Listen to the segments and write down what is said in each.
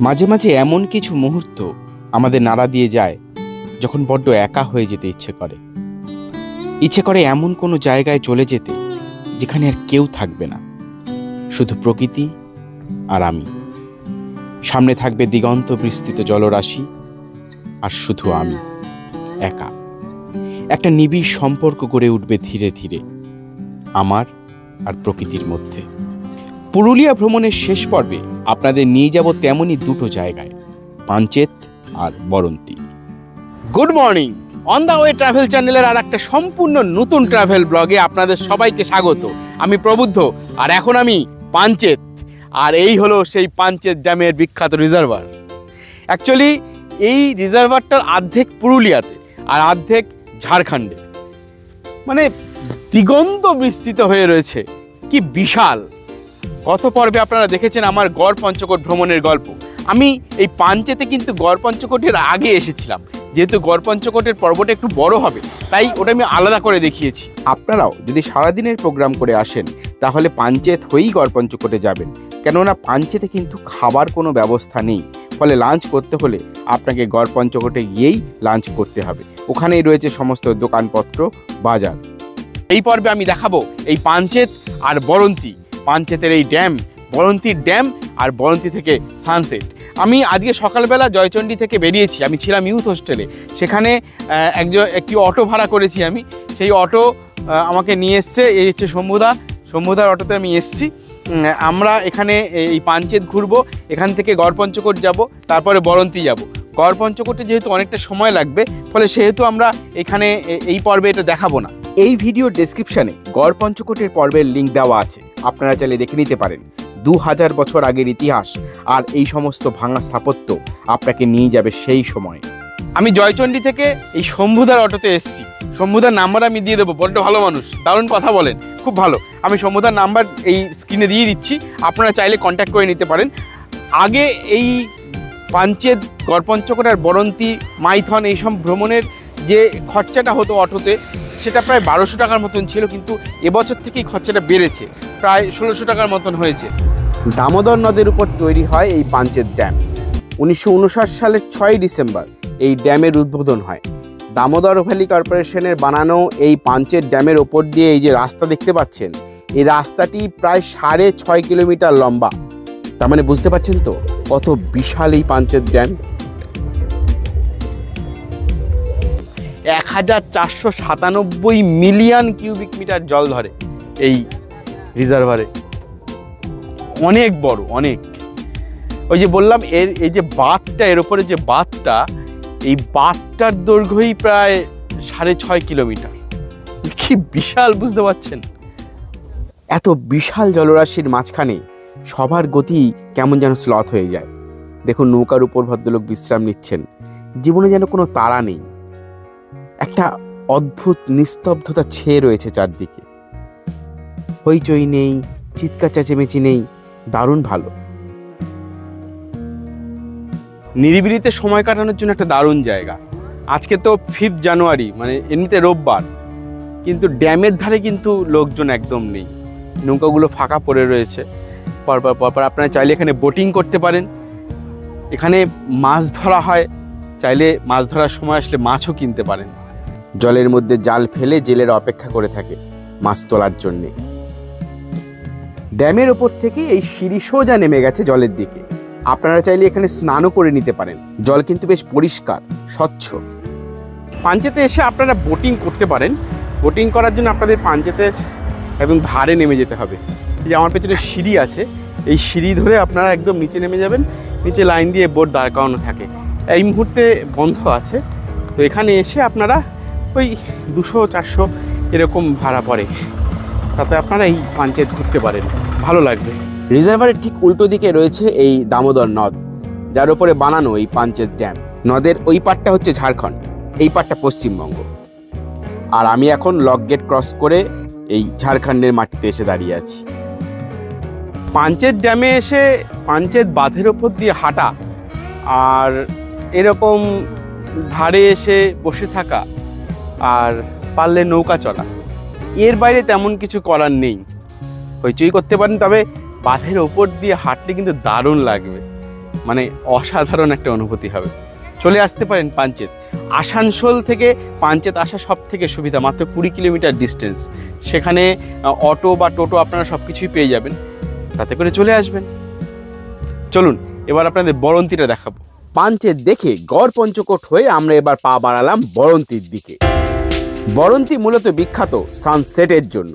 মাঝে মাঝে এমন কিছু মুহূর্ত আমাদের নাড়া দিয়ে যায় যখন বড্ড একা হয়ে যেতে ইচ্ছে করে এমন কোনো জায়গায় চলে যেতে যেখানে আর কেউ থাকবে না, শুধু প্রকৃতি আর আমি। সামনে থাকবে দিগন্ত বিস্তৃত জলরাশি আর শুধু আমি একা। একটা নিবিড় সম্পর্ক গড়ে উঠবে ধীরে ধীরে আমার আর প্রকৃতির মধ্যে। পুরুলিয়া ভ্রমণের শেষ পর্বে আপনাদের নিয়ে যাব তেমনই দুটো জায়গায়, পাঞ্চেত আর Baranti. Good morning, on the way travel চ্যানেলের আর একটা সম্পূর্ণ নতুন ট্রাভেল ব্লগে আপনাদের সবাইকে স্বাগত। আমি প্রবুদ্ধ, আর এখন আমি পাঞ্চেত, আর এই হলো সেই পাঞ্চেত ড্যামের বিখ্যাত রিজার্ভার। অ্যাকচুয়ালি এই রিজার্ভারটার অর্ধেক পুরুলিয়াতে আর অর্ধেক ঝাড়খণ্ডে, মানে দিগন্ত বিস্তৃত হয়ে রয়েছে। কি বিশাল! গত পর্বে আপনারা দেখেছেন আমার গড় পঞ্চকোট ভ্রমণের গল্প। আমি এই পাঞ্চেতে কিন্তু গড় পঞ্চকোটের আগে এসেছিলাম, যেহেতু গড় পঞ্চকোটের পর্বটা একটু বড় হবে তাই ওটা আমি আলাদা করে দেখিয়েছি। আপনারাও যদি সারাদিনের প্রোগ্রাম করে আসেন তাহলে পাঞ্চেত হয়েই গড় পঞ্চকোটে যাবেন, কেননা পাঞ্চেতে কিন্তু খাবার কোনো ব্যবস্থা নেই। ফলে লাঞ্চ করতে হলে আপনাকে গড় পঞ্চকোটে গিয়েই লাঞ্চ করতে হবে। ওখানেই রয়েছে সমস্ত দোকানপত্র, বাজার। এই পর্বে আমি দেখাবো এই পাঞ্চেত আর বরন্তী, পাঞ্চেতের এই ড্যাম, বরন্তীর ড্যাম আর বরন্তী থেকে সানসেট। আমি আজকে সকালবেলা জয়চণ্ডী থেকে বেরিয়েছি, আমি ছিলাম ইউথ হোস্টেলে। সেখানে একটি অটো ভাড়া করেছি আমি, সেই অটো আমাকে নিয়ে এসছে, এই হচ্ছে শম্ভুদার অটোতে আমি এসছি। আমরা এখানে এই পাঞ্চেত ঘুরবো, এখান থেকে গড় পঞ্চকোট যাব, তারপরে বরন্তী যাব। গড় পঞ্চকোটে যেহেতু অনেকটা সময় লাগবে, ফলে সেহেতু আমরা এখানে এই পর্বে এটা দেখাবো না। এই ভিডিও ডেসক্রিপশানে গড় পঞ্চকোটের পর্বের লিঙ্ক দেওয়া আছে, আপনারা চাইলে দেখে নিতে পারেন। 2000 বছর আগের ইতিহাস আর এই সমস্ত ভাঙা স্থাপত্য আপনাকে নিয়ে যাবে সেই সময়। আমি জয়চণ্ডী থেকে এই শম্ভুদার অটোতে এসেছি। শম্ভুদার নাম্বার আমি দিয়ে দেবো, বড্ড ভালো মানুষ, দারুণ কথা বলেন, খুব ভালো। আমি শম্ভুদার নাম্বার এই স্ক্রিনে দিয়ে দিচ্ছি, আপনারা চাইলে কন্ট্যাক্ট করে নিতে পারেন। আগে এই পাঞ্চেত, গড় পঞ্চকোট আর বরন্তী, মাইথন এইসব ভ্রমণের যে খরচাটা হতো অটোতে, সেটা প্রায় 1200 টাকার মতন ছিল, কিন্তু এবছর থেকেই খরচাটা বেড়েছে, প্রায় 1600 টাকার মতন হয়েছে। দামোদর নদের উপর তৈরি হয় এই পাঞ্চেত ড্যাম। 1959 সালের 6 ডিসেম্বর এই ড্যামের উদ্বোধন হয়। দামোদর ভ্যালি কর্পোরেশনের বানানো এই পাঞ্চেত ড্যামের ওপর দিয়ে এই যে রাস্তা দেখতে পাচ্ছেন, এই রাস্তাটি প্রায় 6.5 কিলোমিটার লম্বা। তার মানে বুঝতে পারছেন তো কত বিশাল এই Panchet dam. 1497 million cubic metre জল ধরে এই রিজার্ভারে, অনেক বড়, অনেক। ওই যে বললাম এই যে বাঁধটা, এর ওপরে যে বাঁধটা, এই বাঁধটার দৈর্ঘ্যই প্রায় 6.5 কিলোমিটার। কি বিশাল, বুঝতে পারছেন? এত বিশাল জলরাশির মাঝখানে সবার গতি কেমন যেন স্লথ হয়ে যায়। দেখুন, নৌকার উপর ভদ্রলোক বিশ্রাম নিচ্ছেন, জীবনে যেন কোনো তাড়া নেই। একটা অদ্ভুত নিস্তব্ধতা ছেয়ে রয়েছে চারদিকে, হইচই নেই, চিৎকার চেঁচেমেচি নেই, দারুণ ভালো। নিরিবিলিতে সময় কাটানোর জন্য একটা দারুণ জায়গা। আজকে তো 5 জানুয়ারি, মানে এমনিতে রোববার, কিন্তু ড্যামের ধারে কিন্তু লোকজন একদম নেই, নৌকাগুলো ফাঁকা পড়ে রয়েছে। পরপর আপনারা চাইলে এখানে বোটিং করতে পারেন। এখানে মাছ ধরা হয়, চাইলে মাছ ধরার সময় আসলে মাছও কিনতে পারেন। জলের মধ্যে জাল ফেলে জেলেরা অপেক্ষা করে থাকে মাছ তোলার জন্যে। ড্যামের ওপর থেকে এই সিঁড়ি সোজা নেমে গেছে জলের দিকে। আপনারা চাইলে এখানে স্নানও করে নিতে পারেন, জল কিন্তু বেশ পরিষ্কার, স্বচ্ছ। পাঞ্চেতে এসে আপনারা বোটিং করতে পারেন। বোটিং করার জন্য আপনাদের পাঞ্চেতের একদম ধারে নেমে যেতে হবে। এই যে আমার পেছনে সিঁড়ি আছে, এই সিঁড়ি ধরে আপনারা একদম নিচে নেমে যাবেন। নিচে লাইন দিয়ে বোট দাঁড় করানো থাকে, এই মুহূর্তে বন্ধ আছে। তো এখানে এসে আপনারা ওই 200-400 এরকম ভাড়া পড়ে, তাতে আপনারা এই পাঞ্চেত ঘুরতে পারেন, ভালো লাগবে। রিজার্ভারের ঠিক উল্টো দিকে রয়েছে এই দামোদর নদ, যার উপরে বানানো এই পাঞ্চেত ড্যাম। নদের ওই পাটটা হচ্ছে ঝাড়খণ্ড, এই পাটটা পশ্চিমবঙ্গ। আর আমি এখন লক গেট ক্রস করে এই ঝাড়খণ্ডের মাটিতে এসে দাঁড়িয়ে আছি। পাঞ্চেত ড্যামে এসে পাঞ্চেত বাঁধের ওপর দিয়ে হাঁটা আর এরকম ধারে এসে বসে থাকা, আর পারলে নৌকা চলা, এর বাইরে তেমন কিছু করার নেই। হইচই করতে পারেন, তবে বাঁধের ওপর দিয়ে হাঁটলে কিন্তু দারুণ লাগবে। মানে অসাধারণ একটা অনুভূতি হবে। চলে আসতে পারেন পাঞ্চেত। আসানসোল থেকে পাঞ্চেত আসা সব থেকে সুবিধা, মাত্র 20 কিলোমিটার ডিস্টেন্স। সেখানে অটো বা টোটো আপনারা সব কিছুই পেয়ে যাবেন, তাতে করে চলে আসবেন। চলুন এবার আপনাদের বরন্তিটা দেখাবো। পাঞ্চেত দেখে গড় পঞ্চকোট হয়ে আমরা এবার পা বাড়ালাম বরন্তির দিকে। বরন্তি মূলত বিখ্যাত সানসেটের জন্য।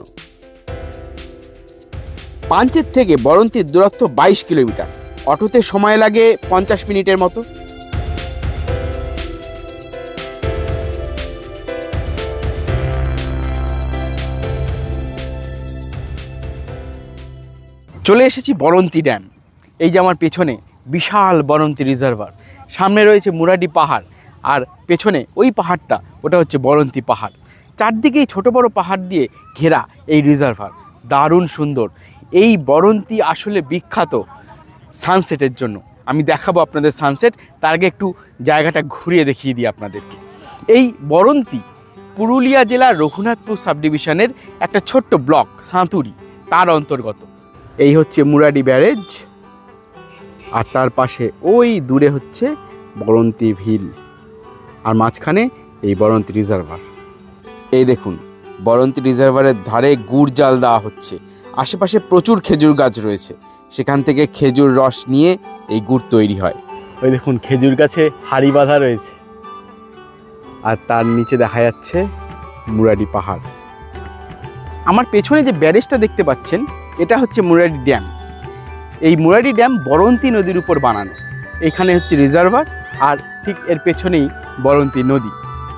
পাঞ্চেত থেকে বরন্তির দূরত্ব 22 কিলোমিটার। অটোতে সময় লাগে 50 মিনিটের মতো। চলে এসেছি বরন্তি ড্যাম। এই যে আমার পেছনে বিশাল বরন্তি রিজার্ভার, সামনে রয়েছে মুরাডি পাহাড়, আর পেছনে ওই পাহাড়টা ওটা হচ্ছে বরন্তি পাহাড়। চারদিকেই ছোট বড় পাহাড় দিয়ে ঘেরা এই রিজার্ভার, দারুণ সুন্দর। এই বরন্তি আসলে বিখ্যাত সানসেটের জন্য। আমি দেখাবো আপনাদের সানসেট, তার আগে একটু জায়গাটা ঘুরিয়ে দেখিয়ে দিই আপনাদেরকে। এই বরন্তি পুরুলিয়া জেলার রঘুনাথপুর সাবডিভিশনের একটা ছোট্ট ব্লক সাঁতুরি, তার অন্তর্গত। এই হচ্ছে মুরাডি ব্যারেজ, আর তার পাশে ওই দূরে হচ্ছে বরন্তি ভিল, আর মাঝখানে এই বরন্তি রিজার্ভার। এই দেখুন, বরন্তি রিজার্ভারের ধারে গুড় জাল দেওয়া হচ্ছে। আশেপাশে প্রচুর খেজুর গাছ রয়েছে, সেখান থেকে খেজুর রস নিয়ে এই গুড় তৈরি হয়। ওই দেখুন খেজুর গাছে হাড়ি বাঁধা রয়েছে, আর তার নিচে দেখা যাচ্ছে মুরাডি পাহাড়। আমার পেছনে যে ব্যারেজটা দেখতে পাচ্ছেন, এটা হচ্ছে মুরাডি ড্যাম। এই মুরাডি ড্যাম বরন্তি নদীর উপর বানানো। এখানে হচ্ছে রিজার্ভার, আর ঠিক এর পেছনেই বরন্তি নদী,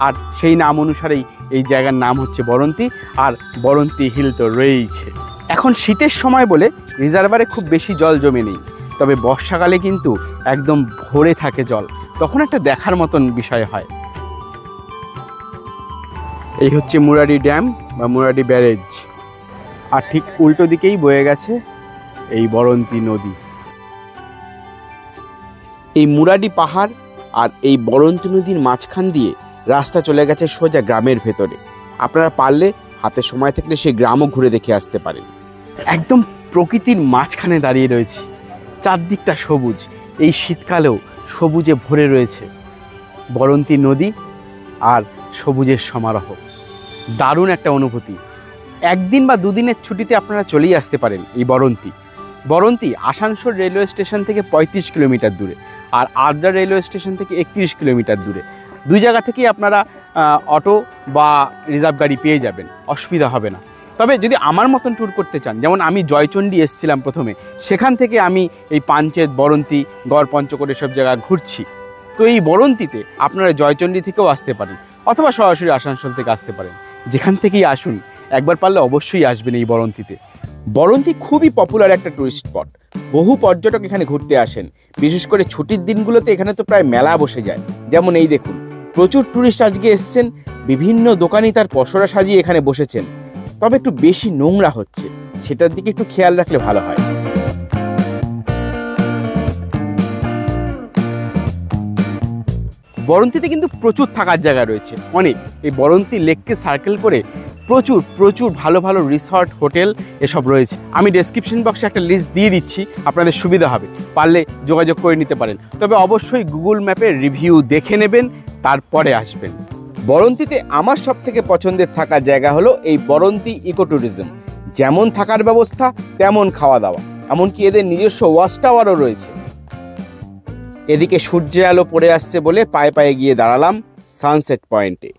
আর সেই নাম অনুসারেই এই জায়গার নাম হচ্ছে বরন্তি। আর বরন্তি হিল তো রয়েইছে। এখন শীতের সময় বলে রিজার্ভারে খুব বেশি জল জমে নেই, তবে বর্ষাকালে কিন্তু একদম ভরে থাকে জল, তখন একটা দেখার মতন বিষয় হয়। এই হচ্ছে মুরাডি ড্যাম বা মুরাডি ব্যারেজ, আর ঠিক উল্টো দিকেই বয়ে গেছে এই বরন্তি নদী। এই মুরাডি পাহাড় আর এই বরন্তি নদীর মাঝখান দিয়ে রাস্তা চলে গেছে সোজা গ্রামের ভেতরে। আপনারা পারলে হাতে সময় থাকলে সেই গ্রামও ঘুরে দেখে আসতে পারেন। একদম প্রকৃতির মাঝখানে দাঁড়িয়ে রয়েছি, চারদিকটা সবুজ। এই শীতকালেও সবুজে ভরে রয়েছে বরন্তি নদী আর সবুজের সমারোহ। দারুণ একটা অনুভূতি। একদিন বা দুদিনের ছুটিতে আপনারা চলেই আসতে পারেন এই বরন্তি। বরন্তি আসানসোল রেলওয়ে স্টেশন থেকে 35 কিলোমিটার দূরে, আর আদ্রা রেলওয়ে স্টেশন থেকে 31 কিলোমিটার দূরে। দুই জায়গা থেকেই আপনারা অটো বা রিজার্ভ গাড়ি পেয়ে যাবেন, অসুবিধা হবে না। তবে যদি আমার মতন ট্যুর করতে চান, যেমন আমি জয়চণ্ডী এসেছিলাম প্রথমে, সেখান থেকে আমি এই পাঞ্চেত, বরন্তি, গড় পঞ্চকোট এসব জায়গা ঘুরছি, তো এই বরন্তিতে আপনারা জয়চণ্ডী থেকেও আসতে পারেন, অথবা সরাসরি আসানসোল থেকে আসতে পারেন। যেখান থেকেই আসুন, একবার পারলে অবশ্যই আসবেন এই বরন্তিতে। বরন্তি খুবই পপুলার একটা টুরিস্ট স্পট। বহু পর্যটক এখানে ঘুরতে আসেন, বিশেষ করে ছুটির দিনগুলোতে এখানে তো প্রায় মেলা বসে যায়। যেমন এই দেখুন, প্রচুর টুরিস্ট আজকে এসছেন, বিভিন্ন দোকানি তার পসরা সাজিয়ে এখানে বসেছেন। তবে একটু বেশি নোংরা হচ্ছে, সেটার দিকে একটু খেয়াল রাখলে ভালো হয়। বরন্তিতে কিন্তু প্রচুর থাকার জায়গা রয়েছে, অনেক। এই বরন্তি লেককে সার্কেল করে প্রচুর প্রচুর ভালো ভালো রিসর্ট, হোটেল এসব রয়েছে। আমি ডেসক্রিপশন বক্সে একটা লিস্ট দিয়ে দিচ্ছি, আপনাদের সুবিধা হবে, পারলে যোগাযোগ করে নিতে পারেন। তবে অবশ্যই গুগল ম্যাপের রিভিউ দেখে নেবেন, তারপরে আসবেন। বরন্তিতে আমার সব থেকে পছন্দের থাকার জায়গা হলো এই বরন্তি ইকো ট্যুরিজম। যেমন থাকার ব্যবস্থা, তেমন খাওয়া দাওয়া, এমনকি এদের নিজস্ব ওয়াচ টাওয়ারও রয়েছে। এদিকে সূর্যের আলো পড়ে আসছে বলে পায়ে পায়ে গিয়ে দাঁড়ালাম সানসেট পয়েন্টে।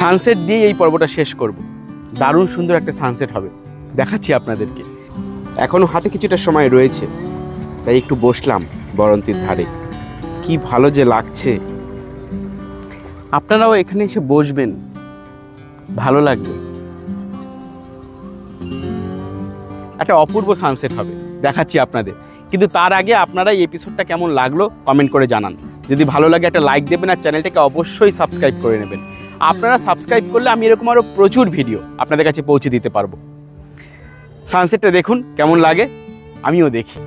সানসেট দিয়ে এই পর্বটা শেষ করব। দারুণ সুন্দর একটা সানসেট হবে, দেখাচ্ছি আপনাদেরকে। এখনো হাতে কিছুটা সময় রয়েছে, তাই একটু বসলাম বরন্তির ধারে। কি ভালো যে লাগছে। আপনারাও এখানে এসে বসবেন, ভালো লাগবে। একটা অপূর্ব সানসেট হবে, দেখাচ্ছি আপনাদের। কিন্তু তার আগে আপনারা এই এপিসোডটা কেমন লাগলো কমেন্ট করে জানান। যদি ভালো লাগে একটা লাইক দেবেন, আর চ্যানেলটাকে অবশ্যই সাবস্ক্রাইব করে নেবেন। আপনারা সাবস্ক্রাইব করলে আমি এরকম আরও প্রচুর ভিডিও আপনাদের কাছে পৌঁছে দিতে পারবো। সানসেটটা দেখুন কেমন লাগে, আমিও দেখি।